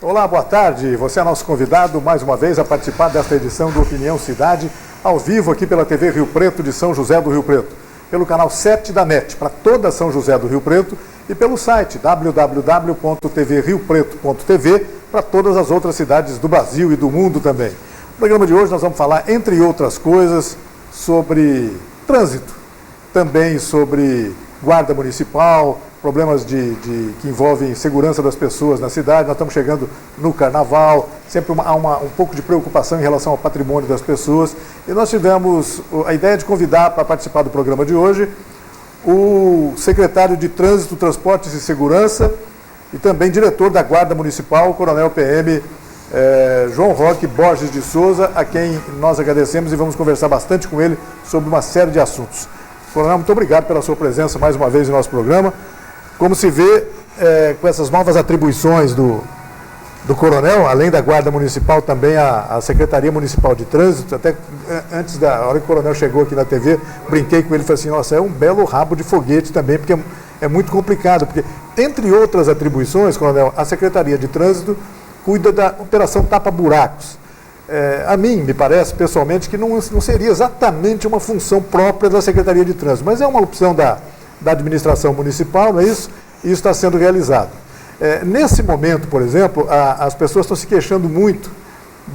Olá, boa tarde. Você é nosso convidado mais uma vez a participar desta edição do Opinião Cidade, ao vivo aqui pela TV Rio Preto de São José do Rio Preto, pelo canal 7 da NET, para toda São José do Rio Preto, e pelo site www.tvriopreto.tv para todas as outras cidades do Brasil e do mundo também. No programa de hoje nós vamos falar, entre outras coisas, sobre trânsito, também sobre guarda municipal, problemas que envolvem segurança das pessoas na cidade. Nós estamos chegando no carnaval, sempre há um pouco de preocupação em relação ao patrimônio das pessoas. E nós tivemos a ideia de convidar para participar do programa de hoje o secretário de Trânsito, Transportes e Segurança e também diretor da Guarda Municipal, o Coronel PM João Roque Borges de Souza, a quem nós agradecemos e vamos conversar bastante com ele sobre uma série de assuntos. Coronel, muito obrigado pela sua presença mais uma vez no nosso programa. Como se vê, com essas novas atribuições do Coronel, além da Guarda Municipal, também a Secretaria Municipal de Trânsito, até antes da hora que o Coronel chegou aqui na TV, brinquei com ele e falei assim, nossa, é um belo rabo de foguete também, porque é muito complicado, porque, entre outras atribuições, Coronel, a Secretaria de Trânsito cuida da Operação Tapa Buracos. A mim, me parece, pessoalmente, que não seria exatamente uma função própria da Secretaria de Trânsito, mas é uma opção da administração municipal, não é isso? E isso está sendo realizado. Nesse momento, por exemplo, as pessoas estão se queixando muito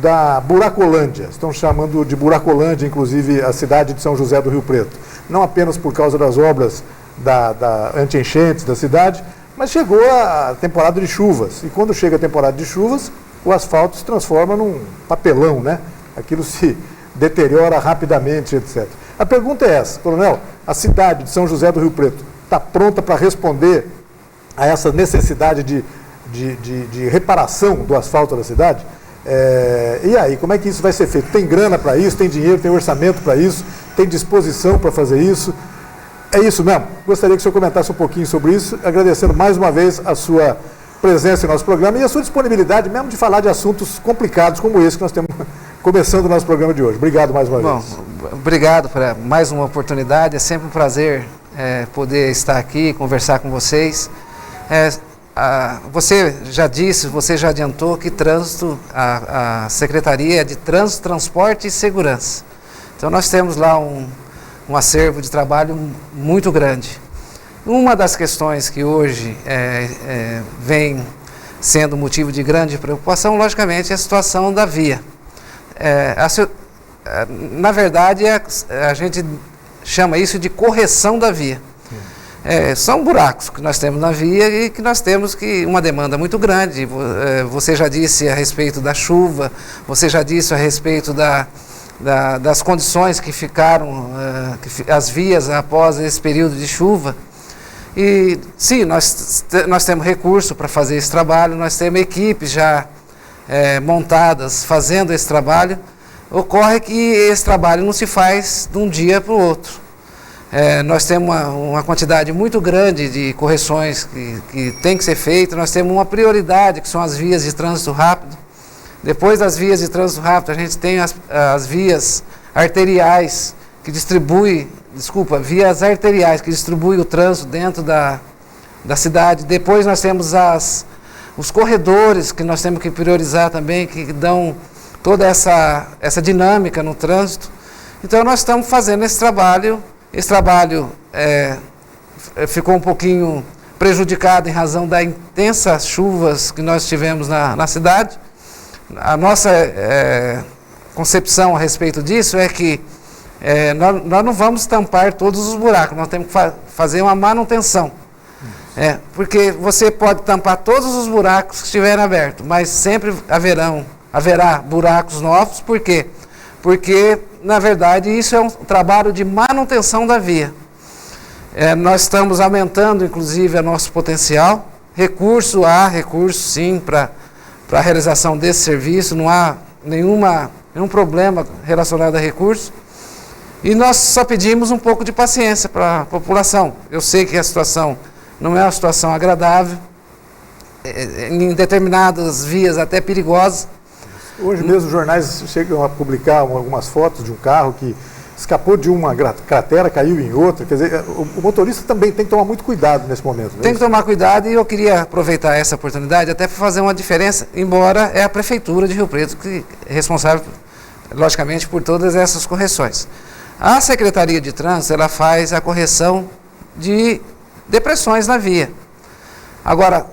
da Buracolândia, estão chamando de Buracolândia, inclusive, a cidade de São José do Rio Preto. Não apenas por causa das obras da anti-enchentes da cidade, mas chegou a temporada de chuvas. E quando chega a temporada de chuvas, o asfalto se transforma num papelão, né? Aquilo se deteriora rapidamente, etc. A pergunta é essa, Coronel, a cidade de São José do Rio Preto está pronta para responder a essa necessidade de reparação do asfalto da cidade? E aí, como é que isso vai ser feito? Tem grana para isso, tem dinheiro, tem orçamento para isso, tem disposição para fazer isso? É isso mesmo? Gostaria que o senhor comentasse um pouquinho sobre isso, agradecendo mais uma vez a sua presença em nosso programa e a sua disponibilidade mesmo de falar de assuntos complicados como esse que nós temos começando o nosso programa de hoje. Obrigado mais uma vez. Obrigado por mais uma oportunidade, é sempre um prazer poder estar aqui e conversar com vocês. Você já disse, você já adiantou que trânsito, a Secretaria é de Trânsito, Transporte e Segurança. Então nós temos lá um acervo de trabalho muito grande. Uma das questões que hoje vem sendo motivo de grande preocupação, logicamente, é a situação da via. Na verdade, a gente chama isso de correção da via. São buracos que nós temos na via e que nós temos uma demanda muito grande. Você já disse a respeito da chuva, você já disse a respeito das condições que ficaram as vias após esse período de chuva. E sim, nós temos recurso para fazer esse trabalho, nós temos equipes já montadas fazendo esse trabalho. Ocorre que esse trabalho não se faz de um dia para o outro. Nós temos uma quantidade muito grande de correções que tem que ser feitas, nós temos uma prioridade, que são as vias de trânsito rápido. Depois das vias de trânsito rápido, a gente tem as vias arteriais, vias arteriais que distribuem o trânsito dentro da cidade. Depois nós temos os corredores que nós temos que priorizar também, que dão toda essa dinâmica no trânsito. Então nós estamos fazendo esse trabalho. Esse trabalho ficou um pouquinho prejudicado em razão das intensas chuvas que nós tivemos na cidade. A nossa concepção a respeito disso é que nós não vamos tampar todos os buracos, nós temos que fazer uma manutenção. Porque você pode tampar todos os buracos que estiverem abertos, mas sempre haverá buracos novos. Por quê? Porque, na verdade, isso é um trabalho de manutenção da via. Nós estamos aumentando, inclusive, o nosso potencial. Há recurso, sim, para a realização desse serviço, não há nenhum problema relacionado a recurso. E nós só pedimos um pouco de paciência para a população. Eu sei que a situação não é uma situação agradável, em determinadas vias até perigosas. Hoje mesmo os jornais chegam a publicar algumas fotos de um carro que escapou de uma cratera, caiu em outra. Quer dizer, o motorista também tem que tomar muito cuidado nesse momento. Tem que tomar cuidado, e eu queria aproveitar essa oportunidade até para fazer uma diferença, embora é a Prefeitura de Rio Preto que é responsável, logicamente, por todas essas correções. A Secretaria de Trânsito, ela faz a correção de depressões na via. Agora,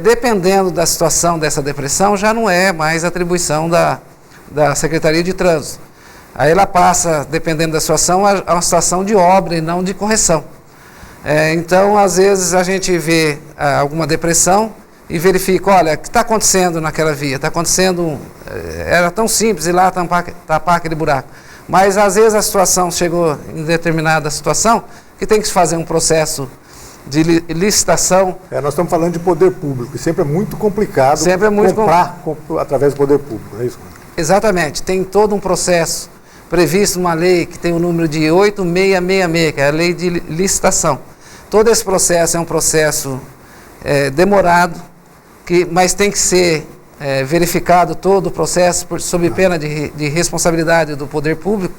dependendo da situação dessa depressão, já não é mais atribuição da Secretaria de Trânsito. Aí ela passa, dependendo da situação, a uma situação de obra e não de correção. Então, às vezes, a gente vê alguma depressão e verifica, olha, o que está acontecendo naquela via? Está acontecendo, era tão simples ir lá tapar aquele buraco. Mas, às vezes, a situação chegou em determinada situação que tem que se fazer um processo de licitação. Nós estamos falando de poder público, e sempre é muito complicado comprar através do poder público, não é isso? Exatamente, tem todo um processo previsto numa lei que tem o número de 8666, que é a lei de licitação. Todo esse processo é um processo demorado, mas tem que ser verificado todo o processo sob pena de responsabilidade do poder público.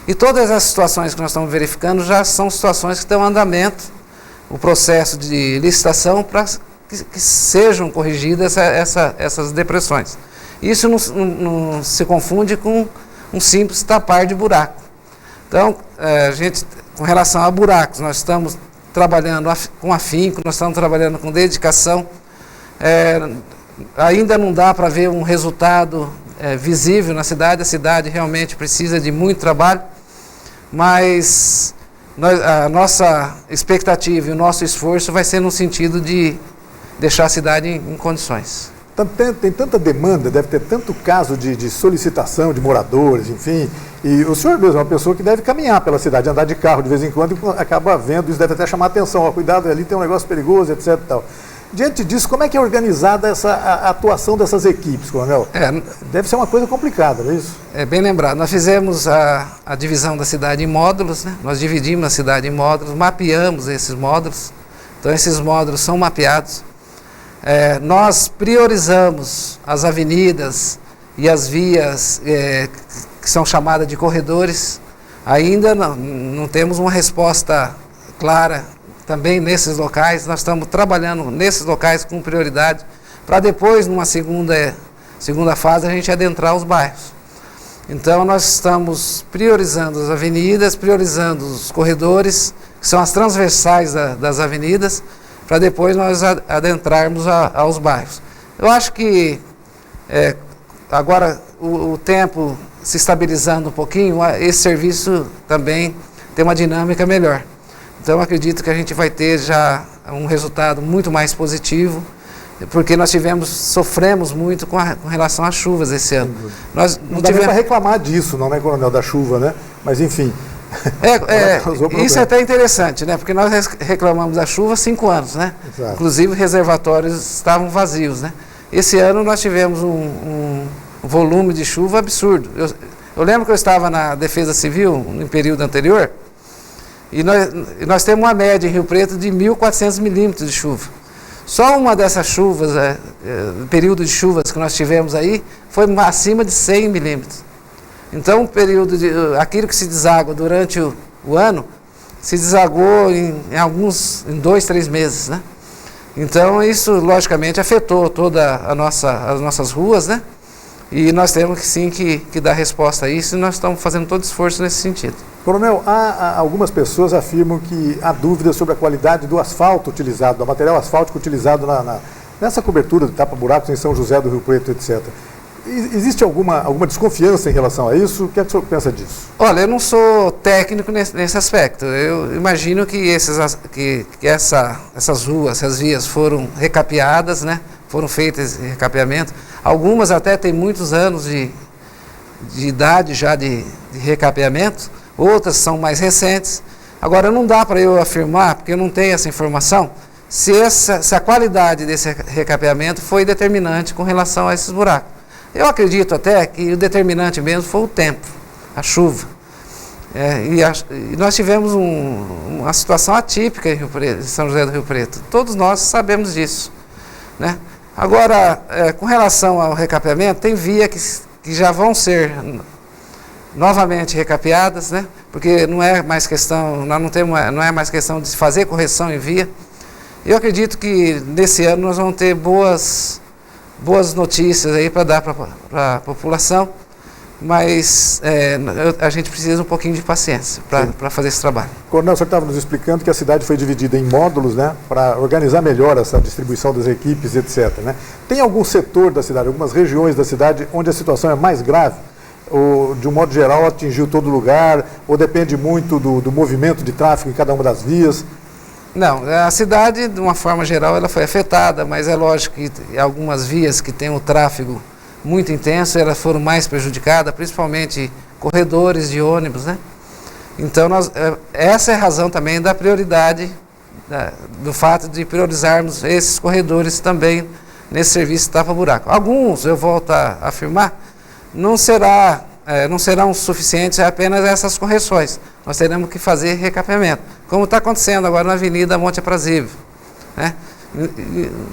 E todas as situações que nós estamos verificando já são situações que estão em andamento, o processo de licitação, para que sejam corrigidas essas depressões. Isso não se confunde com um simples tapar de buraco. Então, com relação a buracos, nós estamos trabalhando com afinco, nós estamos trabalhando com dedicação. Ainda não dá para ver um resultado visível na cidade, a cidade realmente precisa de muito trabalho, mas a nossa expectativa e o nosso esforço vai ser no sentido de deixar a cidade em condições. Tem tanta demanda, deve ter tanto caso de solicitação de moradores, enfim, e o senhor mesmo é uma pessoa que deve caminhar pela cidade, andar de carro de vez em quando, e acaba vendo, isso deve até chamar a atenção, cuidado, ali tem um negócio perigoso, etc. e tal. Diante disso, como é que é organizada a atuação dessas equipes, Coronel? Deve ser uma coisa complicada, não é isso? É bem lembrado. Nós fizemos a divisão da cidade em módulos, né? Nós dividimos a cidade em módulos, mapeamos esses módulos. Então, esses módulos são mapeados. Nós priorizamos as avenidas e as vias que são chamadas de corredores. Ainda não temos uma resposta clara também nesses locais. Nós estamos trabalhando nesses locais com prioridade, para depois, numa segunda fase, a gente adentrar os bairros. Então, nós estamos priorizando as avenidas, priorizando os corredores, que são as transversais das avenidas, para depois nós adentrarmos aos bairros. Eu acho que agora o tempo se estabilizando um pouquinho, esse serviço também tem uma dinâmica melhor. Então, acredito que a gente vai ter já um resultado muito mais positivo, porque nós sofremos muito com relação às chuvas esse ano. Nós não dá para reclamar disso, não é, Coronel, da chuva, né? Mas, enfim... isso é até interessante, né? Porque nós reclamamos da chuva há 5 anos, né? Exato. Inclusive, reservatórios estavam vazios, né? Esse ano nós tivemos um volume de chuva absurdo. Eu lembro que eu estava na Defesa Civil no período anterior, e nós temos uma média em Rio Preto de 1.400 milímetros de chuva. Só uma dessas chuvas, período de chuvas que nós tivemos aí, foi acima de 100 milímetros. Então, aquilo que se deságua durante o ano, se desagou em 2, 3 meses, né? Então, isso, logicamente, afetou todas as nossas ruas, né? E nós temos que dar resposta a isso, e nós estamos fazendo todo esforço nesse sentido. Coronel, algumas pessoas afirmam que há dúvidas sobre a qualidade do asfalto utilizado, do material asfáltico utilizado nessa cobertura de tapa-buracos em São José do Rio Preto, etc. Existe alguma desconfiança em relação a isso? O que é que o senhor pensa disso? Olha, eu não sou técnico nesse aspecto. Eu imagino que essas ruas, essas vias foram recapeadas, né? Foram feitas esse recapeamento. Algumas até têm muitos anos de idade já de recapeamento, outras são mais recentes. Agora, não dá para eu afirmar, porque eu não tenho essa informação, se a qualidade desse recapeamento foi determinante com relação a esses buracos. Eu acredito até que o determinante mesmo foi o tempo, a chuva. E nós tivemos uma situação atípica em São José do Rio Preto. Todos nós sabemos disso, né? Agora, com relação ao recapeamento, tem vias que já vão ser novamente recapeadas, né? porque não é mais questão, nós não temos, não é mais questão de fazer correção em via. Eu acredito que nesse ano nós vamos ter boas notícias aí para dar para a população, mas a gente precisa um pouquinho de paciência para fazer esse trabalho. Coronel, o senhor estava nos explicando que a cidade foi dividida em módulos, né, para organizar melhor essa distribuição das equipes, etc., né? Tem algum setor da cidade, algumas regiões da cidade onde a situação é mais grave? Ou, de um modo geral, atingiu todo lugar? Ou depende muito do movimento de tráfego em cada uma das vias? Não, a cidade, de uma forma geral, ela foi afetada, mas é lógico que algumas vias que têm o tráfego muito intenso, elas foram mais prejudicadas, principalmente corredores de ônibus, né? Então, essa é a razão também da prioridade, do fato de priorizarmos esses corredores também nesse serviço de tapa-buraco. Alguns, eu volto a afirmar, não serão suficientes apenas essas correções. Nós teremos que fazer recapeamento, como está acontecendo agora na Avenida Monte Aprazível, né?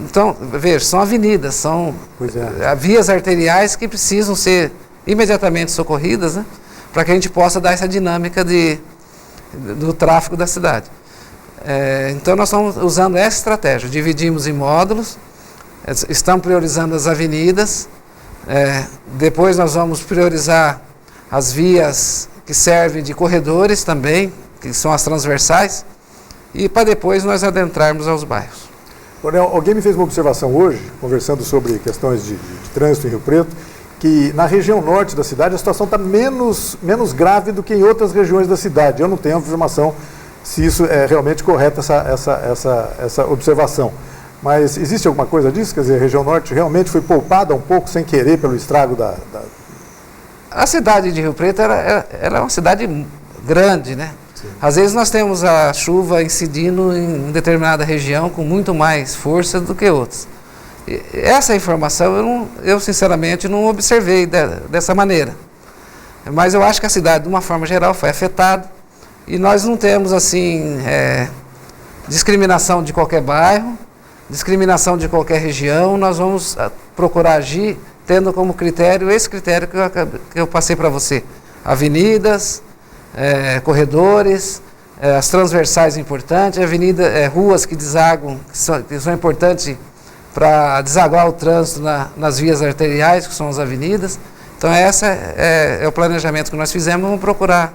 Então, veja, são avenidas, são vias arteriais que precisam ser imediatamente socorridas, né, para que a gente possa dar essa dinâmica do tráfego da cidade. Então, nós estamos usando essa estratégia, dividimos em módulos, estamos priorizando as avenidas, depois nós vamos priorizar as vias que servem de corredores também, que são as transversais, e para depois nós adentrarmos aos bairros. Coronel, alguém me fez uma observação hoje, conversando sobre questões de trânsito em Rio Preto, que na região norte da cidade a situação está menos grave do que em outras regiões da cidade. Eu não tenho afirmação se isso é realmente correta, essa observação. Mas existe alguma coisa disso? Quer dizer, a região norte realmente foi poupada um pouco sem querer pelo estrago da... A cidade de Rio Preto ela é uma cidade grande, né? Sim. Às vezes nós temos a chuva incidindo em determinada região com muito mais força do que outras. E essa informação eu sinceramente não observei dessa maneira. Mas eu acho que a cidade, de uma forma geral, foi afetada e nós não temos assim discriminação de qualquer bairro, discriminação de qualquer região. Nós vamos procurar agir tendo como critério esse critério que eu passei para você. Avenidas, corredores, as transversais importantes, ruas que desaguam, que são importantes para desaguar o trânsito nas vias arteriais, que são as avenidas. Então, esse é o planejamento que nós fizemos, vamos procurar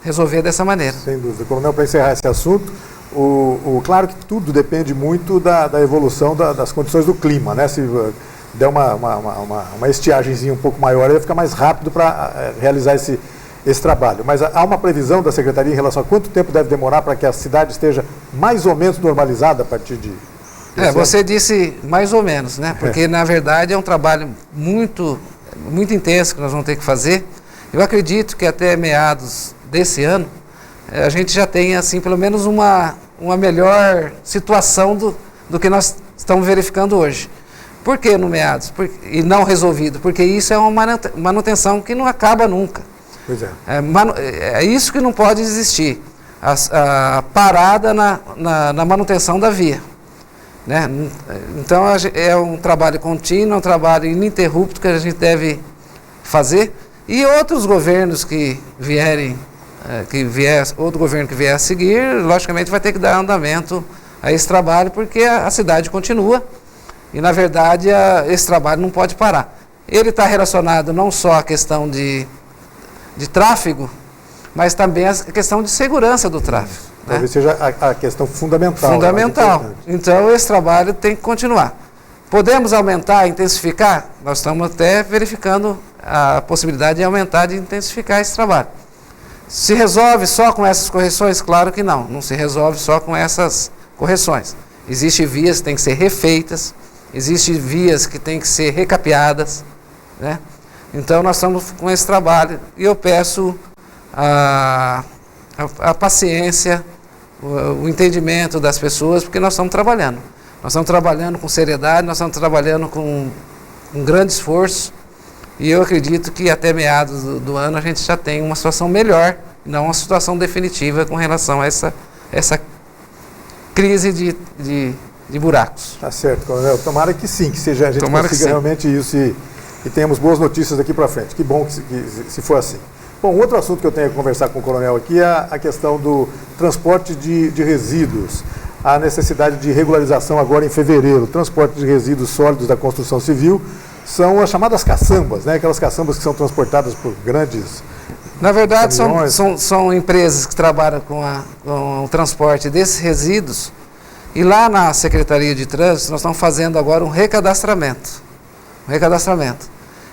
resolver dessa maneira. Sem dúvida. Coronel, para encerrar esse assunto, claro que tudo depende muito da evolução das condições do clima, né? Se der uma estiagemzinha um pouco maior, aí vai ficar mais rápido para realizar esse trabalho. Mas há uma previsão da Secretaria em relação a quanto tempo deve demorar para que a cidade esteja mais ou menos normalizada a partir de... Você disse mais ou menos, né? Porque, na verdade, é um trabalho muito intenso que nós vamos ter que fazer. Eu acredito que até meados desse ano, a gente já tenha, assim, pelo menos uma melhor situação do que nós estamos verificando hoje. Por que no meados? E não resolvido? Porque isso é uma manutenção que não acaba nunca. Pois é. É isso que não pode existir. A parada na manutenção da via. Né? Então, é um trabalho contínuo, é um trabalho ininterrupto que a gente deve fazer. E outros governos que vierem, outro governo que vier a seguir, logicamente vai ter que dar andamento a esse trabalho, porque a cidade continua. E, na verdade, esse trabalho não pode parar. Ele está relacionado não só à questão de tráfego, mas também à questão de segurança do tráfego. Talvez seja a questão fundamental. Fundamental. Então, esse trabalho tem que continuar. Podemos aumentar, intensificar? Nós estamos até verificando a possibilidade de aumentar, de intensificar esse trabalho. Se resolve só com essas correções? Claro que não. Não se resolve só com essas correções. Existem vias que têm que ser refeitas, existem vias que têm que ser recapeadas, né? Então, nós estamos com esse trabalho e eu peço a paciência, o entendimento das pessoas, porque nós estamos trabalhando. Nós estamos trabalhando com seriedade, nós estamos trabalhando com um grande esforço e eu acredito que até meados do ano a gente já tem uma situação melhor, não uma situação definitiva com relação a essa crise de buracos. Tá certo, Coronel. Tomara que sim, que a gente consiga realmente isso e tenhamos boas notícias daqui para frente. Que bom que se for assim. Bom, outro assunto que eu tenho que conversar com o coronel aqui é a questão do transporte de resíduos. A necessidade de regularização agora em fevereiro. O transporte de resíduos sólidos da construção civil são as chamadas caçambas, né? Aquelas caçambas que são transportadas por grandes... Na verdade, são empresas que trabalham com o transporte desses resíduos. E lá na Secretaria de Trânsito, nós estamos fazendo agora um recadastramento.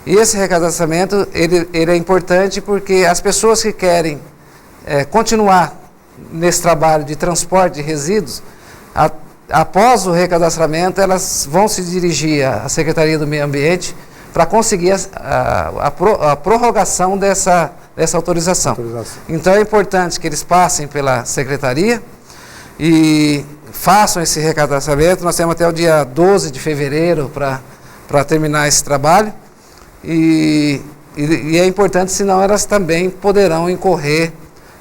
E esse recadastramento, ele é importante porque as pessoas que querem continuar nesse trabalho de transporte de resíduos, após o recadastramento, elas vão se dirigir à Secretaria do Meio Ambiente para conseguir a prorrogação dessa autorização. Então é importante que eles passem pela Secretaria e façam esse recadastramento. Nós temos até o dia 12 de fevereiro para terminar esse trabalho. E é importante, senão elas também poderão incorrer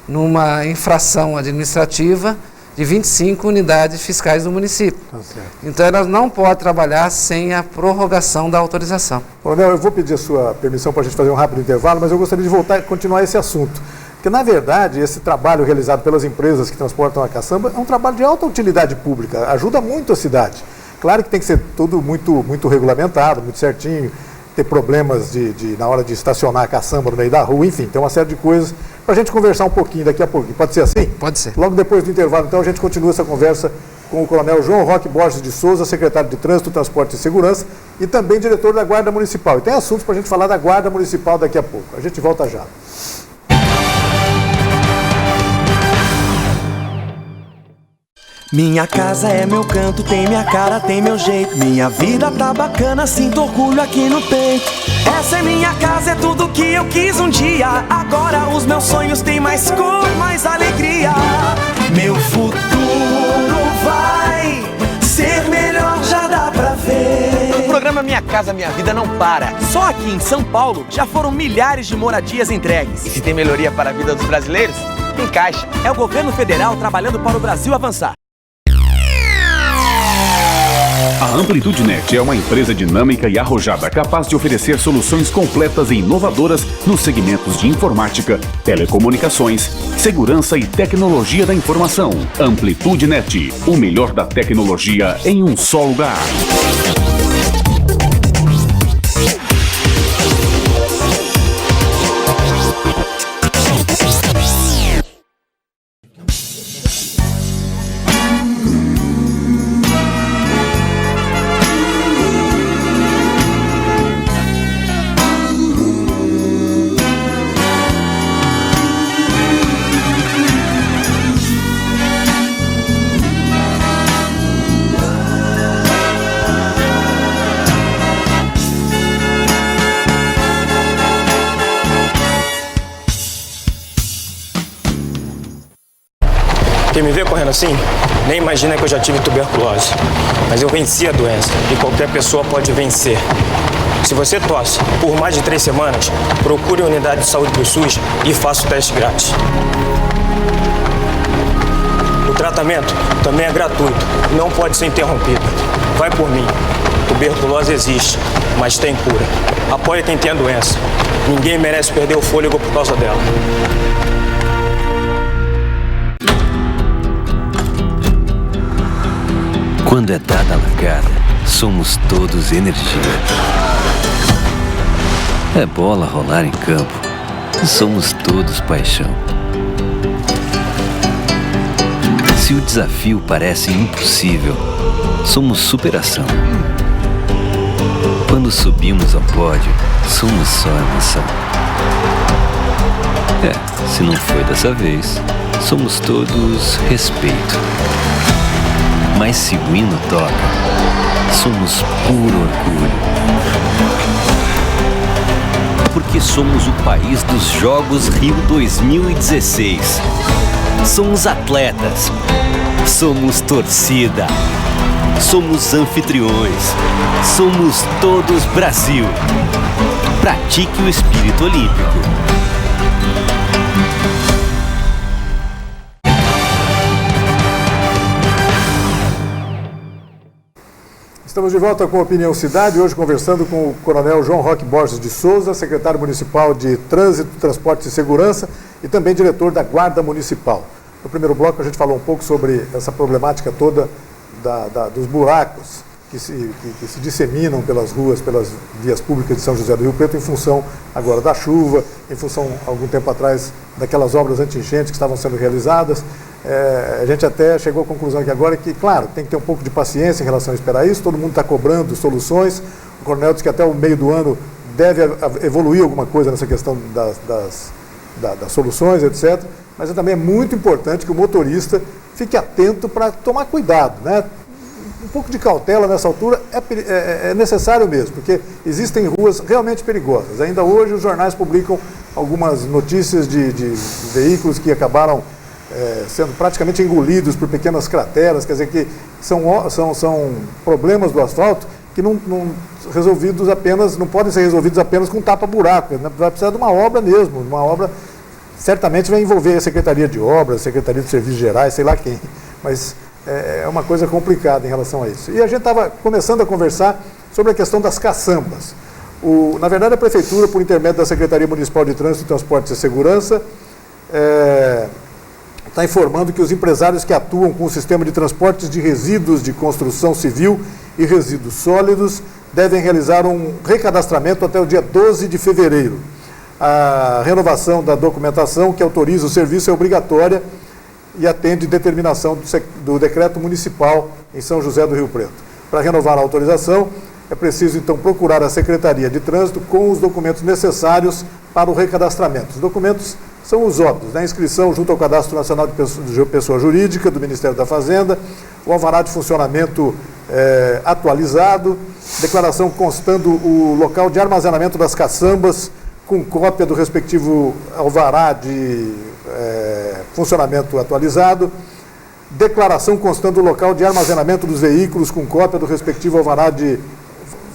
numa infração administrativa de 25 unidades fiscais do município. Tá certo. Então elas não podem trabalhar sem a prorrogação da autorização. Coronel, eu vou pedir a sua permissão para a gente fazer um rápido intervalo, mas eu gostaria de voltar e continuar esse assunto. Porque, na verdade, esse trabalho realizado pelas empresas que transportam a caçamba é um trabalho de alta utilidade pública, ajuda muito a cidade. Claro que tem que ser tudo muito regulamentado, muito certinho, ter problemas na hora de estacionar a caçamba no meio da rua, enfim, tem uma série de coisas para a gente conversar um pouquinho daqui a pouquinho. Pode ser assim? Pode ser. Logo depois do intervalo, então, a gente continua essa conversa com o coronel João Roque Borges de Souza, secretário de Trânsito, Transporte e Segurança e também diretor da Guarda Municipal. E tem assuntos para a gente falar da Guarda Municipal daqui a pouco. A gente volta já. Minha casa é meu canto, tem minha cara, tem meu jeito. Minha vida tá bacana, sinto orgulho aqui no peito. Essa é minha casa, é tudo que eu quis um dia. Agora os meus sonhos têm mais cor, mais alegria. Meu futuro vai ser melhor, já dá pra ver. O programa Minha Casa Minha Vida não para. Só aqui em São Paulo já foram milhares de moradias entregues. E se tem melhoria para a vida dos brasileiros, tem Caixa. É o governo federal trabalhando para o Brasil avançar. A Amplitude Net é uma empresa dinâmica e arrojada capaz de oferecer soluções completas e inovadoras nos segmentos de informática, telecomunicações, segurança e tecnologia da informação. Amplitude Net, o melhor da tecnologia em um só lugar. Quem me vê correndo assim, nem imagina que eu já tive tuberculose. Mas eu venci a doença e qualquer pessoa pode vencer. Se você tosse por mais de 3 semanas, procure a unidade de saúde do SUS e faça o teste grátis. O tratamento também é gratuito, não pode ser interrompido. Vai por mim. Tuberculose existe, mas tem cura. Apoie quem tem a doença. Ninguém merece perder o fôlego por causa dela. Quando é dada a largada, somos todos energia. É bola rolar em campo, somos todos paixão. Se o desafio parece impossível, somos superação. Quando subimos ao pódio, somos só emoção. Se não foi dessa vez, somos todos respeito. Mas se o hino toca, somos puro orgulho. Porque somos o país dos Jogos Rio 2016. Somos atletas, somos torcida, somos anfitriões, somos todos Brasil. Pratique o espírito olímpico. Estamos de volta com a Opinião Cidade, hoje conversando com o Coronel João Roque Borges de Souza, secretário municipal de Trânsito, Transporte e Segurança e também diretor da Guarda Municipal. No primeiro bloco a gente falou um pouco sobre essa problemática toda dos buracos que se disseminam pelas ruas, pelas vias públicas de São José do Rio Preto em função agora da chuva, em função, algum tempo atrás, daquelas obras anti-enchentes que estavam sendo realizadas. A gente até chegou à conclusão aqui agora que, claro, tem que ter um pouco de paciência em relação a esperar isso, todo mundo está cobrando soluções. O coronel disse que até o meio do ano deve evoluir alguma coisa nessa questão das soluções, etc. Mas também é muito importante que o motorista fique atento para tomar cuidado, né? Um pouco de cautela nessa altura é necessário mesmo, porque existem ruas realmente perigosas. Ainda hoje os jornais publicam algumas notícias de veículos que acabaram sendo praticamente engolidos por pequenas crateras, quer dizer que são problemas do asfalto que não podem ser resolvidos apenas com tapa-buraco, né? Vai precisar de uma obra mesmo, uma obra certamente vai envolver a Secretaria de Obras, Secretaria de Serviços Gerais, sei lá quem, mas é uma coisa complicada em relação a isso. E a gente estava começando a conversar sobre a questão das caçambas. Na verdade, a Prefeitura, por intermédio da Secretaria Municipal de Trânsito, Transporte e Segurança, está informando que os empresários que atuam com o sistema de transportes de resíduos de construção civil e resíduos sólidos devem realizar um recadastramento até o dia 12 de fevereiro. A renovação da documentação que autoriza o serviço é obrigatória e atende determinação do decreto municipal em São José do Rio Preto. Para renovar a autorização, é preciso então procurar a Secretaria de Trânsito com os documentos necessários para o recadastramento. Os documentos são os óbvios, né? Inscrição junto ao Cadastro Nacional de Pessoa Jurídica do Ministério da Fazenda, o alvará de funcionamento atualizado, declaração constando o local de armazenamento das caçambas com cópia do respectivo alvará de funcionamento atualizado, declaração constando o local de armazenamento dos veículos com cópia do respectivo alvará de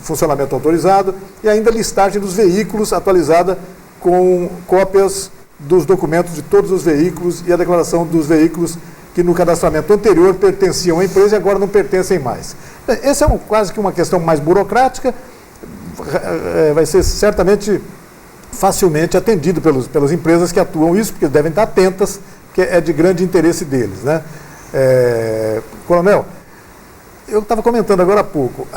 funcionamento autorizado e ainda listagem dos veículos atualizada com cópias dos documentos de todos os veículos e a declaração dos veículos que no cadastramento anterior pertenciam à empresa e agora não pertencem mais. Essa é quase que uma questão mais burocrática, vai ser certamente facilmente atendido pelas empresas que atuam isso, porque devem estar atentas, que é de grande interesse deles, né? Coronel, eu estava comentando agora há pouco,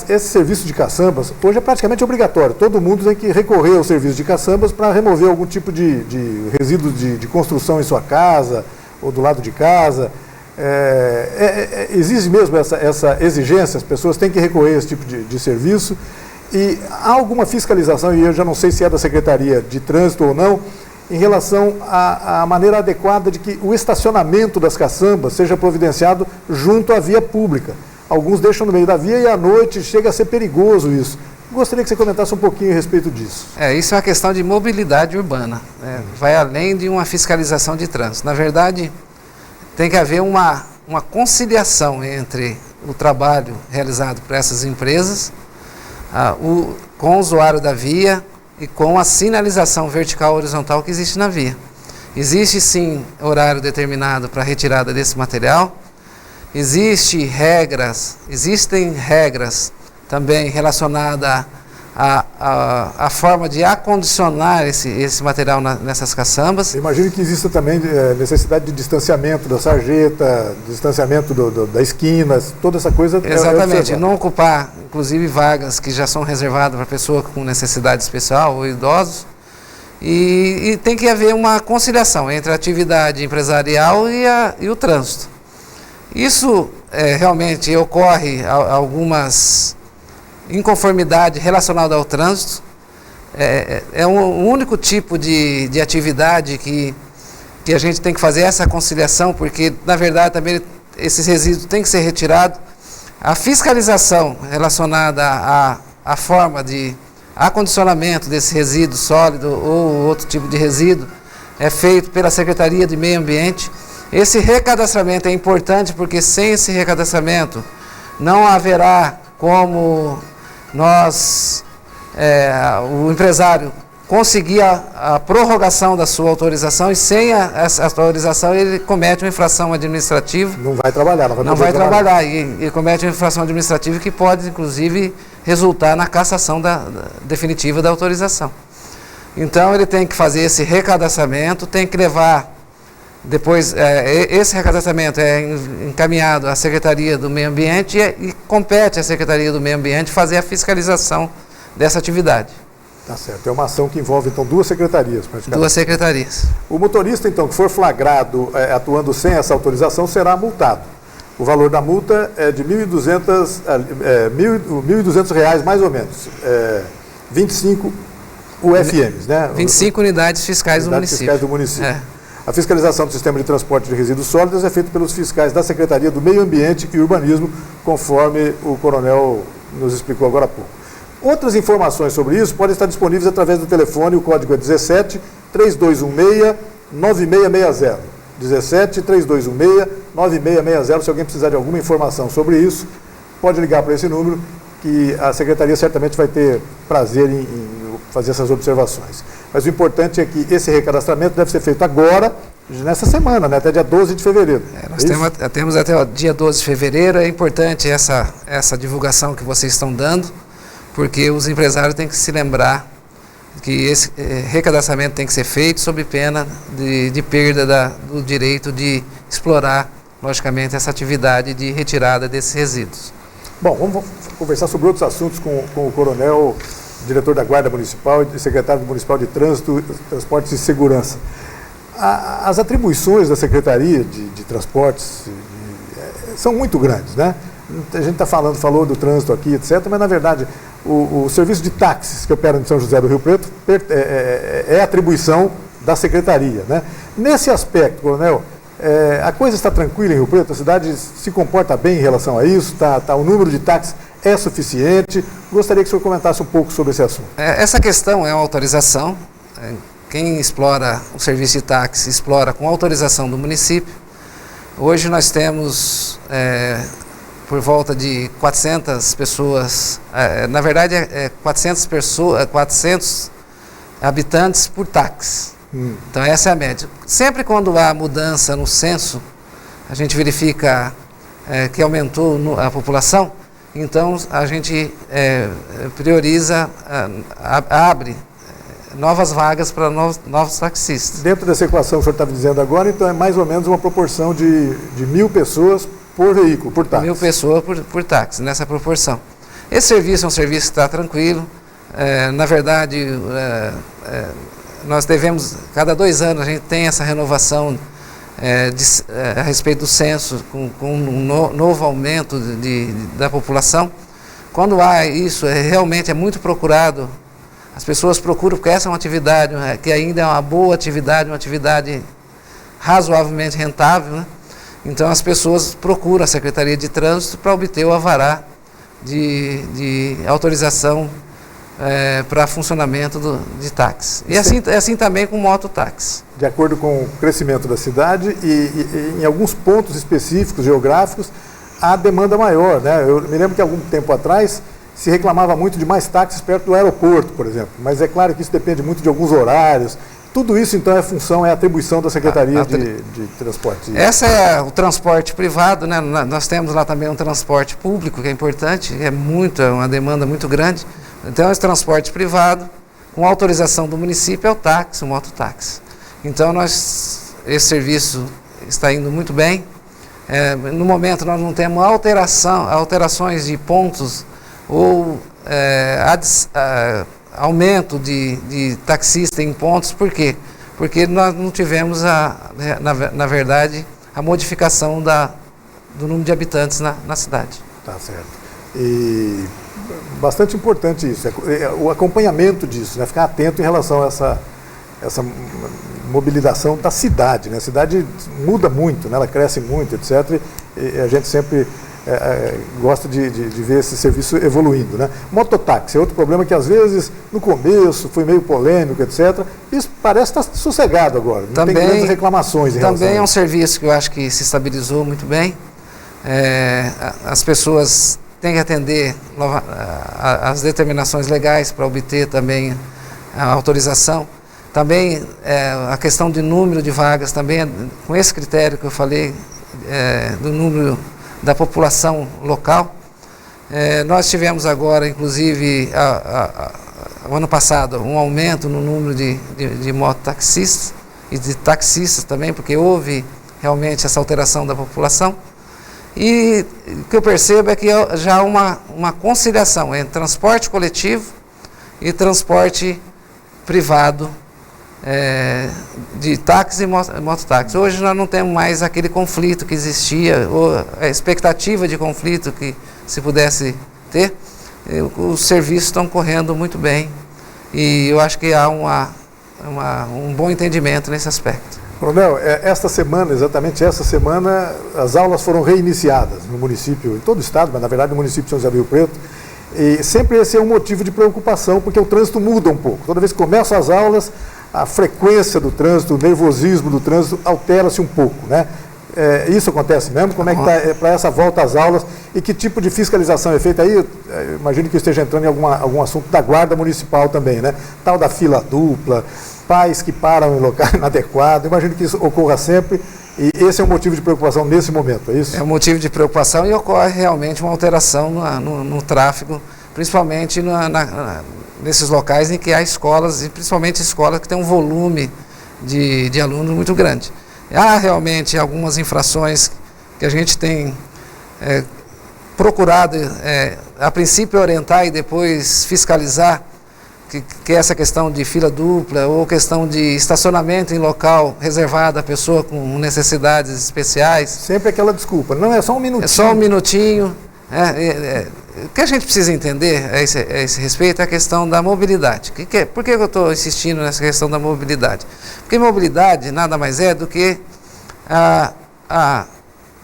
esse serviço de caçambas hoje é praticamente obrigatório, todo mundo tem que recorrer ao serviço de caçambas para remover algum tipo de resíduo de construção em sua casa ou do lado de casa. Existe mesmo essa exigência, as pessoas têm que recorrer a esse tipo de serviço. E há alguma fiscalização, e eu já não sei se é da Secretaria de Trânsito ou não, em relação à maneira adequada de que o estacionamento das caçambas seja providenciado junto à via pública. Alguns deixam no meio da via e à noite chega a ser perigoso isso. Gostaria que você comentasse um pouquinho a respeito disso. Isso é uma questão de mobilidade urbana, né? Vai além de uma fiscalização de trânsito. Na verdade, tem que haver uma conciliação entre o trabalho realizado por essas empresas com o usuário da via e com a sinalização vertical horizontal que existe na via. Existe sim horário determinado para a retirada desse material, existem regras também relacionadas à forma de acondicionar esse material nessas caçambas. Imagino que exista também necessidade de distanciamento da sarjeta, distanciamento das esquinas, toda essa coisa. Exatamente, não ocupar, inclusive, vagas que já são reservadas para pessoa com necessidade especial ou idosos. E tem que haver uma conciliação entre a atividade empresarial e o trânsito. Isso realmente ocorre algumas inconformidade relacionada ao trânsito, é um único tipo de atividade que a gente tem que fazer essa conciliação, porque na verdade também esses resíduos têm que ser retirados. A fiscalização relacionada à forma de acondicionamento desse resíduo sólido ou outro tipo de resíduo é feito pela Secretaria de Meio Ambiente. Esse recadastramento é importante porque sem esse recadastramento não haverá como o empresário conseguir a prorrogação da sua autorização, e sem essa autorização ele comete uma infração administrativa. Não vai trabalhar. Não vai trabalhar e comete uma infração administrativa que pode, inclusive, resultar na cassação definitiva da autorização. Então, ele tem que fazer esse recadastramento, tem que levar, depois, esse recadastramento é encaminhado à Secretaria do Meio Ambiente e compete à Secretaria do Meio Ambiente fazer a fiscalização dessa atividade. Tá certo. É uma ação que envolve, então, 2 secretarias, praticamente. 2 secretarias. O motorista, então, que for flagrado atuando sem essa autorização, será multado. O valor da multa é de R$ 1.200, mais ou menos. 25 UFMs, né? 25 unidades fiscais do município. Fiscais do município. A fiscalização do sistema de transporte de resíduos sólidos é feita pelos fiscais da Secretaria do Meio Ambiente e Urbanismo, conforme o coronel nos explicou agora há pouco. Outras informações sobre isso podem estar disponíveis através do telefone, o código é 17-3216-9660. 17-3216-9660. Se alguém precisar de alguma informação sobre isso, pode ligar para esse número, que a Secretaria certamente vai ter prazer em fazer essas observações. Mas o importante é que esse recadastramento deve ser feito agora, nessa semana, né? Até dia 12 de fevereiro. Nós temos até o dia 12 de fevereiro. É importante essa divulgação que vocês estão dando, porque os empresários têm que se lembrar que esse recadastramento tem que ser feito sob pena de perda do direito de explorar, logicamente, essa atividade de retirada desses resíduos. Bom, vamos conversar sobre outros assuntos com o coronel, diretor da Guarda Municipal e secretário municipal de Trânsito, Transportes e Segurança. As atribuições da Secretaria de Transportes são muito grandes, né? A gente falou do trânsito aqui, etc., mas, na verdade, o serviço de táxis que opera em São José do Rio Preto é atribuição da Secretaria, né? Nesse aspecto, coronel, a coisa está tranquila em Rio Preto? A cidade se comporta bem em relação a isso? O número de táxis é suficiente? Gostaria que o senhor comentasse um pouco sobre esse assunto. Essa questão é uma autorização. Quem explora o serviço de táxi explora com autorização do município. Hoje nós temos por volta de 400 pessoas, na verdade 400 habitantes por táxi. Então essa é a média. Sempre quando há mudança no censo, a gente verifica que aumentou a população, então a gente prioriza, abre novas vagas para novos taxistas. Dentro dessa equação que o senhor estava dizendo agora, então é mais ou menos uma proporção de 1.000 pessoas por veículo, por táxi. 1.000 pessoas por táxi, nessa proporção. Esse serviço é um serviço que está tranquilo. Na verdade, nós devemos, cada 2 anos, a gente tem essa renovação a respeito do censo, com um novo aumento da população. Quando há isso, realmente é muito procurado. As pessoas procuram, porque essa é uma atividade que ainda é uma boa atividade, uma atividade razoavelmente rentável, né? Então as pessoas procuram a Secretaria de Trânsito para obter o alvará de autorização para funcionamento de táxi. E assim também com mototáxi. De acordo com o crescimento da cidade e em alguns pontos específicos, geográficos, há demanda maior, né? Eu me lembro que algum tempo atrás se reclamava muito de mais táxis perto do aeroporto, por exemplo. Mas é claro que isso depende muito de alguns horários. Tudo isso, então, é atribuição da Secretaria de Transporte. Essa é o transporte privado, né? Nós temos lá também um transporte público, que é importante, é uma demanda muito grande. Então, esse transporte privado, com autorização do município, é o táxi, o mototáxi. Então, esse serviço está indo muito bem. No momento, nós não temos alterações de pontos ou aumento de taxista em pontos. Por quê? Porque nós não tivemos, na verdade, a modificação do número de habitantes na cidade. Tá certo. E bastante importante isso, o acompanhamento disso, né? Ficar atento em relação a essa mobilização da cidade, né? A cidade muda muito, né? Ela cresce muito, etc. E a gente sempre gosta de ver esse serviço evoluindo, né? Mototáxi é outro problema que às vezes no começo foi meio polêmico, etc. Isso parece estar sossegado agora, não tem grandes reclamações em relação a isso. Também é um serviço que eu acho que se estabilizou muito bem. As pessoas têm que atender às determinações legais para obter também a autorização. Também a questão de número de vagas, também com esse critério que eu falei, do número da população local. Nós tivemos agora, inclusive, o ano passado, um aumento no número de mototaxistas e de taxistas também, porque houve realmente essa alteração da população. E o que eu percebo é que já há uma conciliação entre transporte coletivo e transporte privado, de táxi e mototáxi. Hoje nós não temos mais aquele conflito que existia, ou a expectativa de conflito que se pudesse ter. Os serviços estão correndo muito bem e eu acho que há um bom entendimento nesse aspecto. Coronel, esta semana, exatamente essa semana, as aulas foram reiniciadas no município, em todo o estado, mas na verdade no município de São José do Rio Preto. E sempre esse é um motivo de preocupação, porque o trânsito muda um pouco. Toda vez que começam as aulas, a frequência do trânsito, o nervosismo do trânsito altera-se um pouco, né? Isso acontece mesmo? Como é que está para essa volta às aulas e que tipo de fiscalização é feita aí? Imagino que esteja entrando em algum assunto da guarda municipal também, né? Tal da fila dupla, pais que param em local inadequado, imagino que isso ocorra sempre. E esse é um motivo de preocupação nesse momento, é isso? É um motivo de preocupação e ocorre realmente uma alteração no tráfego, principalmente nesses locais em que há escolas, e principalmente escolas que têm um volume de alunos muito grande. Há realmente algumas infrações que a gente tem procurado, a princípio orientar e depois fiscalizar, que é essa questão de fila dupla ou questão de estacionamento em local reservado a pessoa com necessidades especiais. Sempre aquela desculpa, não é só um minutinho. É só um minutinho. O que a gente precisa entender a esse respeito é a questão da mobilidade. Por que eu estou insistindo nessa questão da mobilidade? Porque mobilidade nada mais é do que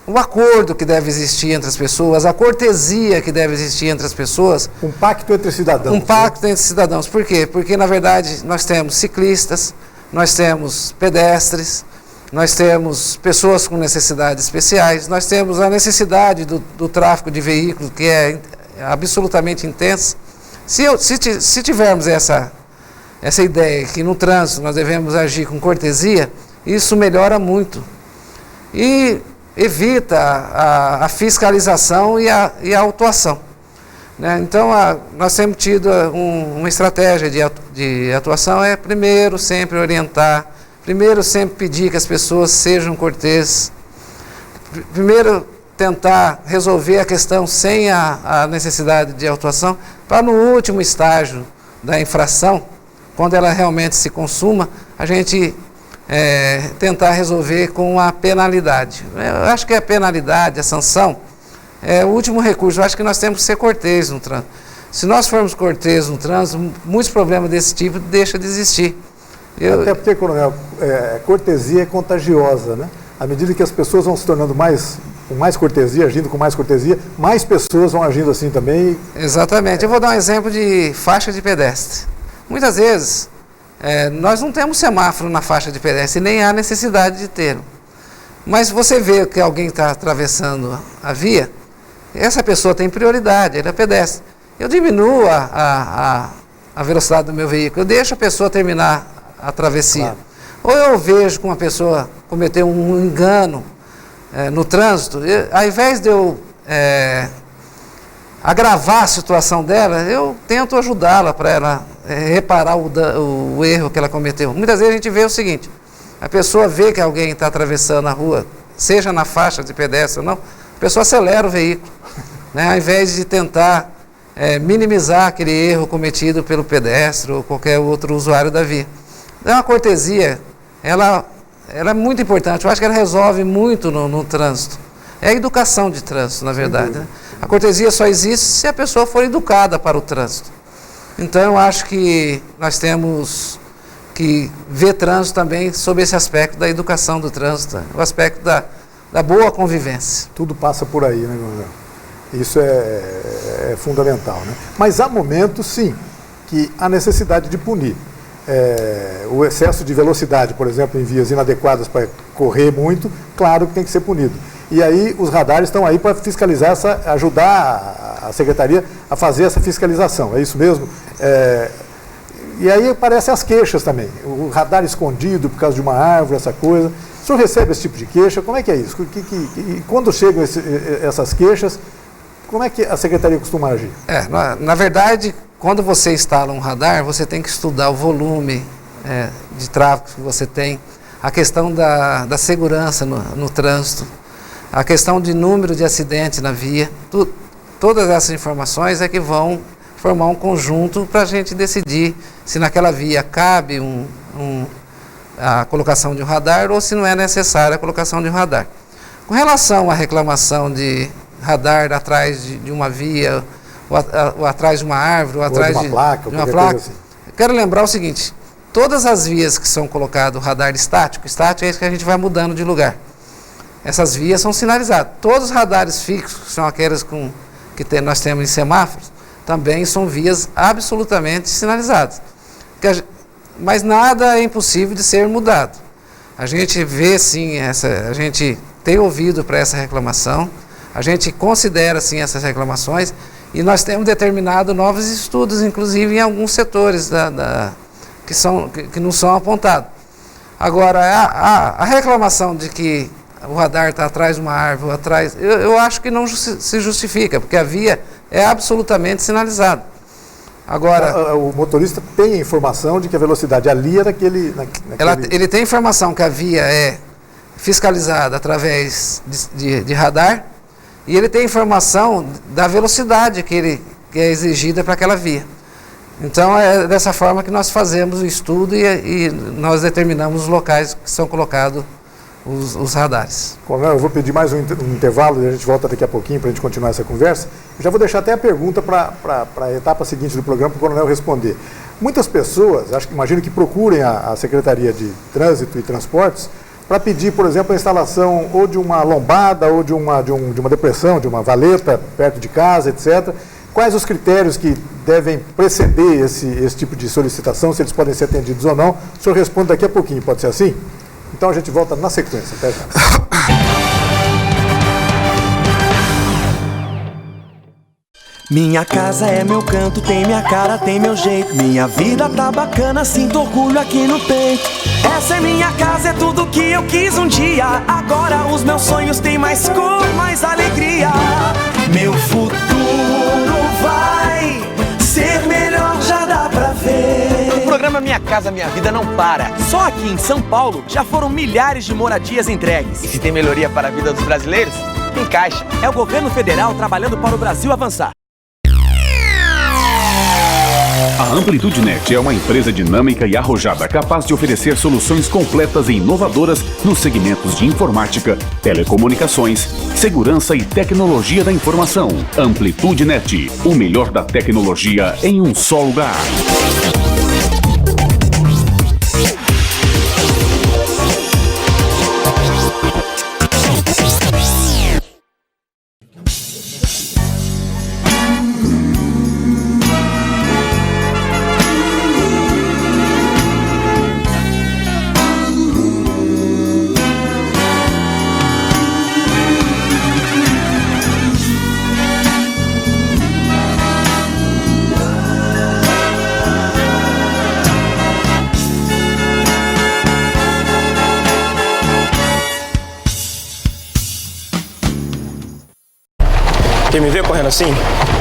o acordo que deve existir entre as pessoas, a cortesia que deve existir entre as pessoas. Um pacto entre cidadãos. Um pacto entre cidadãos. Por quê? Porque, na verdade, nós temos ciclistas, nós temos pedestres, nós temos pessoas com necessidades especiais, nós temos a necessidade do tráfego de veículos, que é absolutamente intensa. Se tivermos essa ideia que no trânsito nós devemos agir com cortesia, isso melhora muito. E evita a fiscalização e a autuação, né? Então, nós temos tido uma estratégia de atuação, primeiro sempre orientar, primeiro sempre pedir que as pessoas sejam corteses, primeiro tentar resolver a questão sem a necessidade de autuação, para no último estágio da infração, quando ela realmente se consuma, a gente tentar resolver com a penalidade. Eu acho que a penalidade, a sanção, é o último recurso. Eu acho que nós temos que ser corteses no trânsito. Se nós formos corteses no trânsito, muitos problemas desse tipo deixam de existir. Até porque, coronel, cortesia é contagiosa, né? À medida que as pessoas vão se tornando com mais cortesia, agindo com mais cortesia, mais pessoas vão agindo assim também. Exatamente. Eu vou dar um exemplo de faixa de pedestre. Muitas vezes, nós não temos semáforo na faixa de pedestre, nem há necessidade de ter. Mas você vê que alguém está atravessando a via, essa pessoa tem prioridade, ele é pedestre. Eu diminuo a velocidade do meu veículo, eu deixo a pessoa terminar a travessia. Claro. Ou eu vejo que uma pessoa cometeu um engano no trânsito, ao invés de eu agravar a situação dela, eu tento ajudá-la para ela reparar o erro que ela cometeu. Muitas vezes a gente vê o seguinte: a pessoa vê que alguém está atravessando a rua, seja na faixa de pedestre ou não, a pessoa acelera o veículo, né, ao invés de tentar minimizar aquele erro cometido pelo pedestre ou qualquer outro usuário da via. Então, a cortesia, ela é muito importante. Eu acho que ela resolve muito no trânsito. É a educação de trânsito, na verdade, né? A cortesia só existe se a pessoa for educada para o trânsito. Então, eu acho que nós temos que ver trânsito também sob esse aspecto da educação do trânsito, o aspecto da boa convivência. Tudo passa por aí, né, Coronel? Isso é fundamental, né? Mas há momentos, sim, que há necessidade de punir. O excesso de velocidade, por exemplo, em vias inadequadas para correr muito, claro que tem que ser punido. E aí os radares estão aí para fiscalizar, ajudar a Secretaria a fazer essa fiscalização, é isso mesmo? E aí aparecem as queixas também, o radar escondido por causa de uma árvore, essa coisa. O senhor recebe esse tipo de queixa? Como é que é isso? E quando chegam essas queixas, como é que a Secretaria costuma agir? Na verdade, quando você instala um radar, você tem que estudar o volume de tráfego que você tem, a questão da segurança no trânsito, a questão de número de acidentes na via. Todas essas informações é que vão formar um conjunto para a gente decidir se naquela via cabe a colocação de um radar ou se não é necessária a colocação de um radar. Com relação à reclamação de radar atrás de uma via, ou atrás de uma árvore, ou atrás de uma placa, assim. Quero lembrar o seguinte: todas as vias que são colocadas o radar estático é isso que a gente vai mudando de lugar. Essas vias são sinalizadas. Todos os radares fixos, que são aqueles nós temos em semáforos, também são vias absolutamente sinalizadas. Mas nada é impossível de ser mudado. A gente vê sim, a gente tem ouvido para essa reclamação, a gente considera sim essas reclamações e nós temos determinado novos estudos, inclusive em alguns setores que não são apontados. Agora, a reclamação de que o radar está atrás de uma árvore, eu acho que não se justifica, porque a via é absolutamente sinalizada. Agora, o motorista tem a informação de que a velocidade ali é naquele... Ele tem informação que a via é fiscalizada através de radar e ele tem informação da velocidade que é exigida para aquela via. Então, é dessa forma que nós fazemos o estudo e nós determinamos os locais que são colocados os radares. Coronel, eu vou pedir mais um intervalo e a gente volta daqui a pouquinho para a gente continuar essa conversa. Eu já vou deixar até a pergunta para a etapa seguinte do programa para o Coronel responder. Muitas pessoas, imagino que procurem a Secretaria de Trânsito e Transportes para pedir, por exemplo, a instalação ou de uma lombada ou de uma depressão, de uma valeta perto de casa, etc. Quais os critérios que devem preceder esse tipo de solicitação, se eles podem ser atendidos ou não? O senhor responde daqui a pouquinho, pode ser assim? Então a gente volta na sequência. Até já. Minha casa é meu canto, tem minha cara, tem meu jeito. Minha vida tá bacana, sinto orgulho aqui no peito. Essa é minha casa, é tudo que eu quis um dia. Agora os meus sonhos têm mais cor, mais alegria. Meu futuro vai ser melhor, já dá pra ver. O programa Minha Casa Minha Vida não para. Só aqui em São Paulo já foram milhares de moradias entregues. E se tem melhoria para a vida dos brasileiros, tem Caixa. É o governo federal trabalhando para o Brasil avançar. A Amplitude Net é uma empresa dinâmica e arrojada capaz de oferecer soluções completas e inovadoras nos segmentos de informática, telecomunicações, segurança e tecnologia da informação. Amplitude Net, o melhor da tecnologia em um só lugar. Quem me vê correndo assim,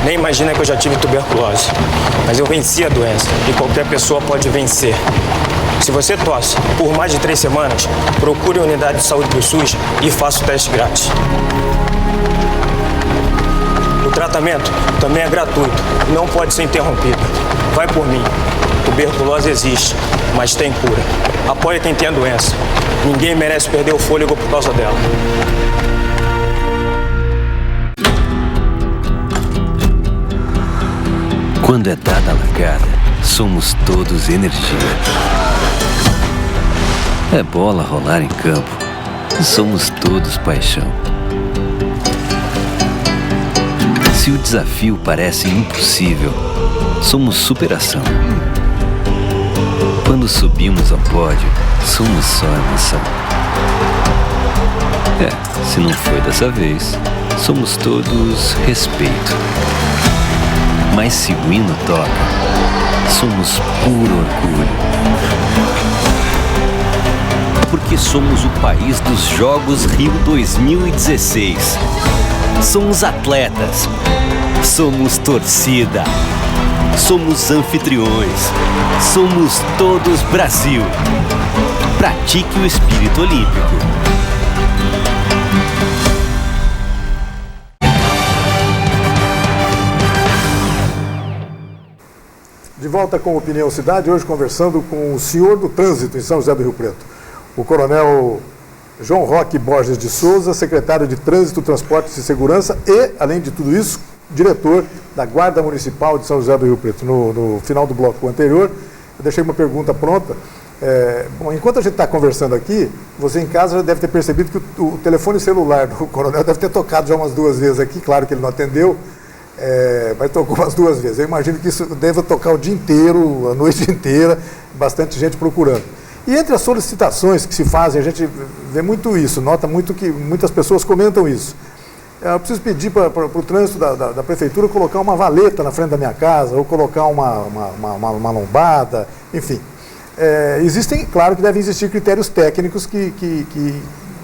nem imagina que eu já tive tuberculose. Mas eu venci a doença e qualquer pessoa pode vencer. Se você tosse por mais de 3 semanas, procure a unidade de saúde do SUS e faça o teste grátis. O tratamento também é gratuito, não pode ser interrompido. Vai por mim. Tuberculose existe, mas tem cura. Apoie quem tem a doença. Ninguém merece perder o fôlego por causa dela. Quando é dada a largada, somos todos energia. É bola rolar em campo, somos todos paixão. Se o desafio parece impossível, somos superação. Quando subimos ao pódio, somos só emoção. Se não foi dessa vez, somos todos respeito. Mas se o hino toca, somos puro orgulho. Porque somos o país dos Jogos Rio 2016. Somos atletas. Somos torcida. Somos anfitriões. Somos todos Brasil. Pratique o espírito olímpico. De volta com Opinião Cidade, hoje conversando com o senhor do trânsito em São José do Rio Preto, o coronel João Roque Borges de Souza, secretário de Trânsito, Transportes e Segurança e, além de tudo isso, diretor da Guarda Municipal de São José do Rio Preto. No final do bloco anterior, eu deixei uma pergunta pronta. Bom, enquanto a gente está conversando aqui, você em casa já deve ter percebido que o telefone celular do coronel deve ter tocado já umas 2 vezes aqui, claro que ele não atendeu, mas tocou umas 2 vezes. Eu imagino que isso deve tocar o dia inteiro, a noite inteira, bastante gente procurando. E entre as solicitações que se fazem, a gente vê muito isso, nota muito que muitas pessoas comentam isso. Eu preciso pedir para o trânsito da prefeitura colocar uma valeta na frente da minha casa, ou colocar uma lombada, enfim. Existem, claro que devem existir critérios técnicos que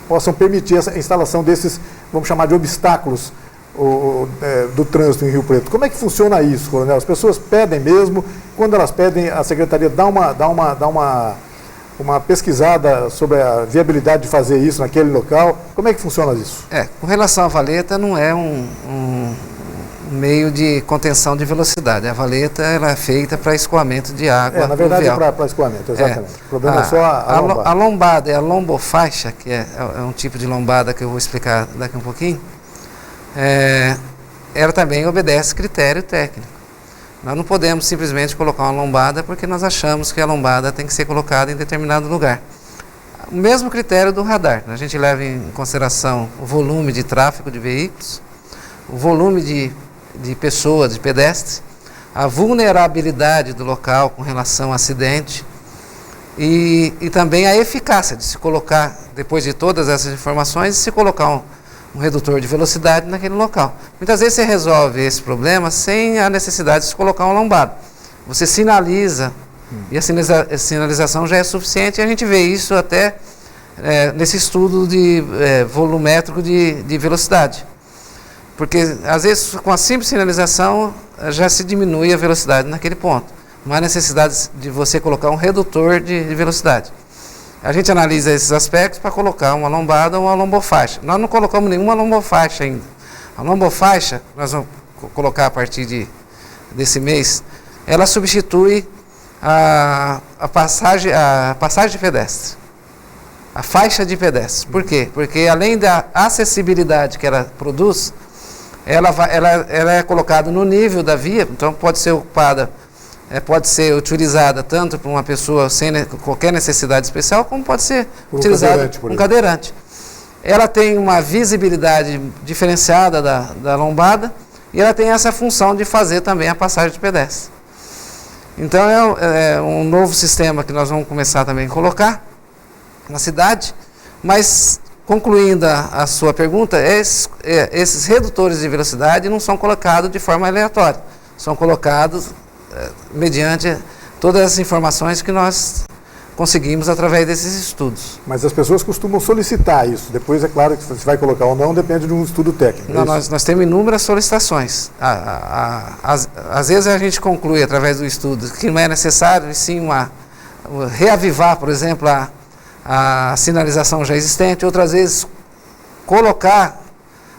possam permitir essa instalação desses, vamos chamar de obstáculos do trânsito em Rio Preto. Como é que funciona isso, coronel? As pessoas pedem mesmo, quando elas pedem, a secretaria dá uma pesquisada sobre a viabilidade de fazer isso naquele local. Como é que funciona isso? Com relação à valeta, não é um meio de contenção de velocidade. A valeta ela é feita para escoamento de água. Na verdade é para escoamento, exatamente. O problema é só a lombada. A lombada é a lombofaixa, que é um tipo de lombada que eu vou explicar daqui um pouquinho. Ela também obedece critério técnico. Nós não podemos simplesmente colocar uma lombada porque nós achamos que a lombada tem que ser colocada em determinado lugar. O mesmo critério do radar. A gente leva em consideração o volume de tráfego de veículos, o volume de pessoas, de pedestres, a vulnerabilidade do local com relação a acidente e também a eficácia de se colocar, depois de todas essas informações, se colocar um redutor de velocidade naquele local. Muitas vezes você resolve esse problema sem a necessidade de se colocar uma lombada. Você sinaliza, e a sinalização já é suficiente, e a gente vê isso até nesse estudo de volumétrico de velocidade. Porque, às vezes, com a simples sinalização, já se diminui a velocidade naquele ponto. Não há necessidade de você colocar um redutor de velocidade. A gente analisa esses aspectos para colocar uma lombada ou uma lombofaixa. Nós não colocamos nenhuma lombofaixa ainda. A lombofaixa, nós vamos colocar a partir desse mês, ela substitui a passagem de pedestre, a faixa de pedestre. Por quê? Porque além da acessibilidade que ela produz, ela é colocada no nível da via, então pode ser ocupada, pode ser utilizada tanto por uma pessoa sem qualquer necessidade especial, como pode ser utilizada por um cadeirante. Ela tem uma visibilidade diferenciada da lombada e ela tem essa função de fazer também a passagem de pedestre. Então é um novo sistema que nós vamos começar também a colocar na cidade, mas concluindo a sua pergunta, esses redutores de velocidade não são colocados de forma aleatória, são colocados mediante todas as informações que nós conseguimos através desses estudos. Mas as pessoas costumam solicitar isso, depois é claro que se vai colocar ou não, depende de um estudo técnico. Não, nós temos inúmeras solicitações. Às vezes a gente conclui através do estudo que não é necessário, e sim reavivar, por exemplo, a sinalização já existente, outras vezes colocar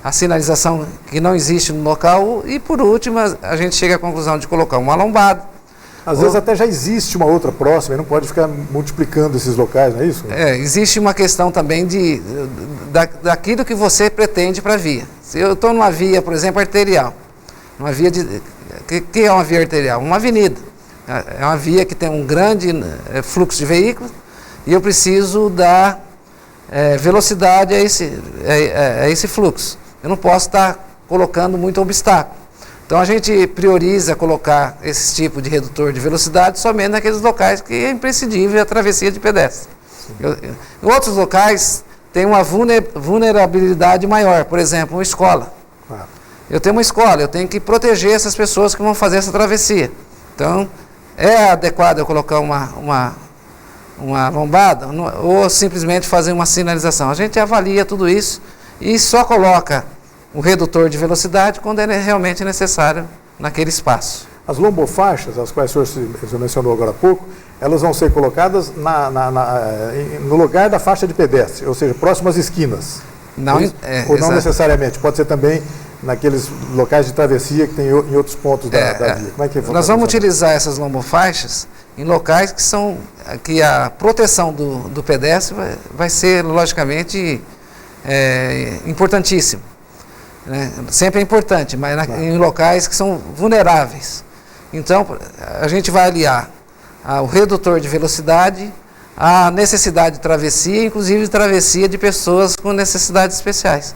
a sinalização que não existe no local e, por último, a gente chega à conclusão de colocar uma lombada. Às vezes até já existe uma outra próxima e não pode ficar multiplicando esses locais, não é isso? Existe uma questão também daquilo que você pretende para a via. Se eu estou numa via, por exemplo, arterial, uma via que é uma via arterial? Uma avenida. É uma via que tem um grande fluxo de veículos e eu preciso dar velocidade a esse fluxo. Eu não posso estar colocando muito obstáculo. Então a gente prioriza colocar esse tipo de redutor de velocidade somente naqueles locais que é imprescindível a travessia de pedestre. Em outros locais tem uma vulnerabilidade maior, por exemplo, uma escola. Eu tenho uma escola, eu tenho que proteger essas pessoas que vão fazer essa travessia. Então é adequado eu colocar uma lombada ou simplesmente fazer uma sinalização. A gente avalia tudo isso e só coloca o redutor de velocidade quando é realmente necessário naquele espaço. As lombofaixas, as quais o senhor mencionou agora há pouco, elas vão ser colocadas no lugar da faixa de pedestre, ou seja, próximo às esquinas. Não, ou não necessariamente, pode ser também naqueles locais de travessia que tem em outros pontos da via. Como é que nós vamos utilizar essas lombofaixas em locais que a proteção do pedestre vai ser, logicamente, importantíssimo. Né? Sempre é importante, mas em locais que são vulneráveis. Então, a gente vai aliar o redutor de velocidade à necessidade de travessia, inclusive de travessia de pessoas com necessidades especiais.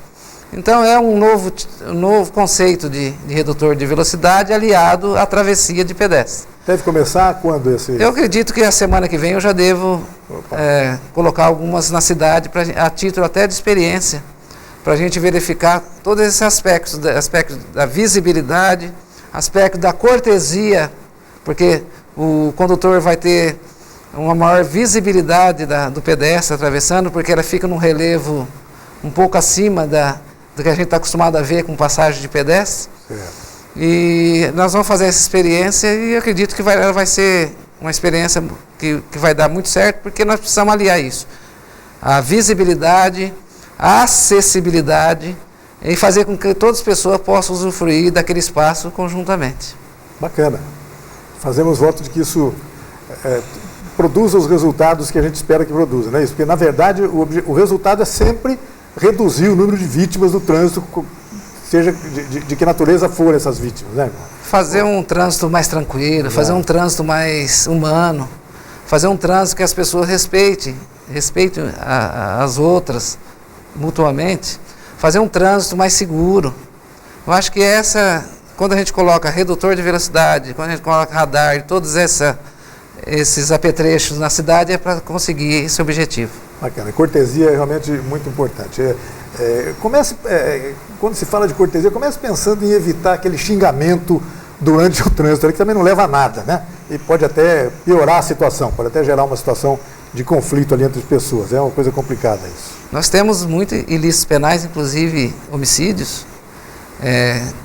Então, é um novo conceito de redutor de velocidade aliado à travessia de pedestre. Deve começar quando esse... Eu acredito que a semana que vem eu já devo colocar algumas na cidade, a título até de experiência, para a gente verificar todos esses aspectos da visibilidade, aspecto da cortesia, porque o condutor vai ter uma maior visibilidade do pedestre atravessando, porque ela fica num relevo um pouco acima do que a gente está acostumado a ver com passagem de pedestre. E nós vamos fazer essa experiência e eu acredito que ela vai ser uma experiência que vai dar muito certo, porque nós precisamos aliar isso. A visibilidade, a acessibilidade e fazer com que todas as pessoas possam usufruir daquele espaço conjuntamente. Bacana. Fazemos voto de que isso produza os resultados que a gente espera que produza, não é isso? Porque, na verdade, o resultado é sempre reduzir o número de vítimas do trânsito, seja de que natureza forem essas vítimas, né? Fazer um trânsito mais tranquilo, fazer um trânsito mais humano, fazer um trânsito que as pessoas respeitem as outras mutuamente, fazer um trânsito mais seguro. Eu acho que quando a gente coloca redutor de velocidade, quando a gente coloca radar e todos esses apetrechos na cidade, é para conseguir esse objetivo. Bacana. Cortesia é realmente muito importante. Quando se fala de cortesia, comece pensando em evitar aquele xingamento durante o trânsito, que também não leva a nada, né? E pode até piorar a situação, pode até gerar uma situação de conflito ali entre as pessoas. É uma coisa complicada isso. Nós temos muitos ilícitos penais, inclusive homicídios,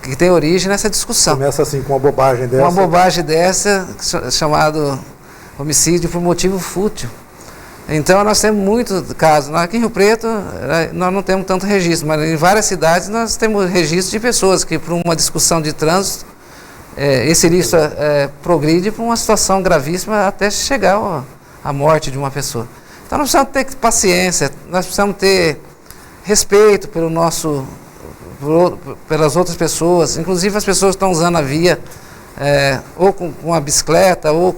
que tem origem nessa discussão. Começa assim com uma bobagem dessa. Uma bobagem dessa, chamado homicídio por motivo fútil. Então nós temos muitos casos. Aqui em Rio Preto nós não temos tanto registro, mas em várias cidades nós temos registro de pessoas que, por uma discussão de trânsito, esse ilícito progride para uma situação gravíssima até chegar à morte de uma pessoa. Então nós precisamos ter paciência, nós precisamos ter respeito pelas outras pessoas, inclusive as pessoas que estão usando a via, ou com a bicicleta, ou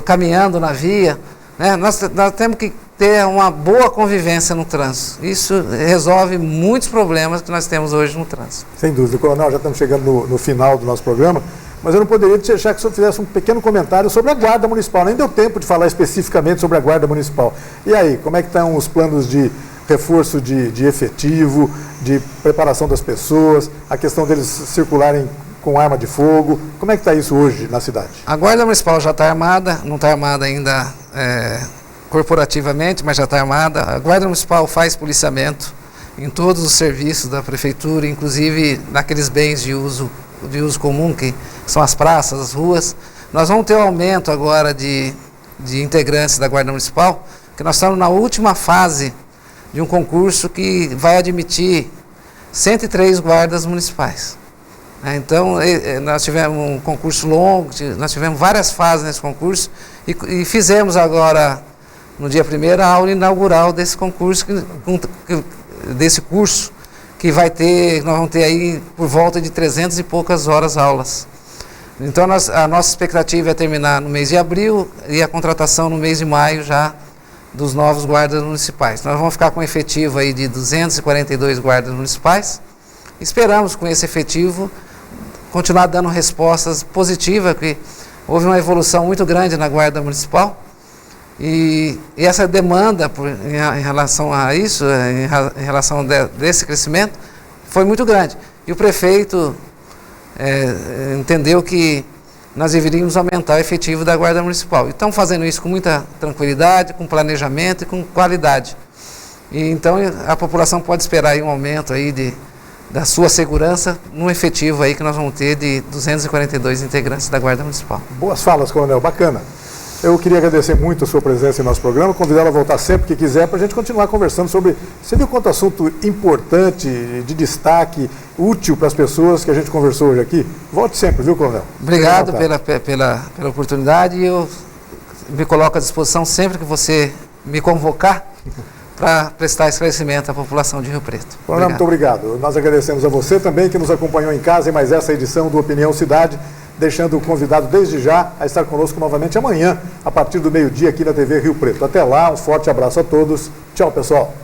caminhando na via. Né? Nós temos que ter uma boa convivência no trânsito. Isso resolve muitos problemas que nós temos hoje no trânsito. Sem dúvida. Coronel, já estamos chegando no final do nosso programa, mas eu não poderia deixar que o senhor fizesse um pequeno comentário sobre a Guarda Municipal. Nem deu tempo de falar especificamente sobre a Guarda Municipal. E aí, como é que estão os planos de reforço de efetivo, de preparação das pessoas, a questão deles circularem com arma de fogo? Como é que está isso hoje na cidade? A Guarda Municipal já está armada, não está armada ainda corporativamente, mas já está armada. A Guarda Municipal faz policiamento em todos os serviços da Prefeitura, inclusive naqueles bens de uso comum, que são as praças, as ruas. Nós vamos ter um aumento agora de integrantes da Guarda Municipal, que nós estamos na última fase de um concurso que vai admitir 103 guardas municipais. Então, nós tivemos um concurso longo, nós tivemos várias fases nesse concurso e fizemos agora, no dia 1º, a aula inaugural desse concurso, desse curso, que nós vamos ter aí por volta de 300 e poucas horas aulas. Então, a nossa expectativa é terminar no mês de abril e a contratação no mês de maio já dos novos guardas municipais. Nós vamos ficar com um efetivo aí de 242 guardas municipais. Esperamos, com esse efetivo, continuar dando respostas positivas, que houve uma evolução muito grande na Guarda Municipal e essa demanda em relação a isso, em relação desse crescimento, foi muito grande. E o prefeito entendeu que nós deveríamos aumentar o efetivo da Guarda Municipal. E estamos fazendo isso com muita tranquilidade, com planejamento e com qualidade. E então a população pode esperar aí um aumento aí da sua segurança no efetivo aí que nós vamos ter de 242 integrantes da Guarda Municipal. Boas falas, Coronel, bacana. Eu queria agradecer muito a sua presença em nosso programa, convidá-la a voltar sempre que quiser para a gente continuar conversando sobre, você viu quanto assunto importante, de destaque, útil para as pessoas que a gente conversou hoje aqui? Volte sempre, viu, Coronel? Obrigado pela oportunidade e eu me coloco à disposição sempre que você me convocar para prestar esclarecimento à população de Rio Preto. Coronel, muito obrigado. Nós agradecemos a você também que nos acompanhou em casa em mais essa edição do Opinião Cidade, deixando o convidado desde já a estar conosco novamente amanhã, a partir do meio-dia aqui na TV Rio Preto. Até lá, um forte abraço a todos. Tchau, pessoal.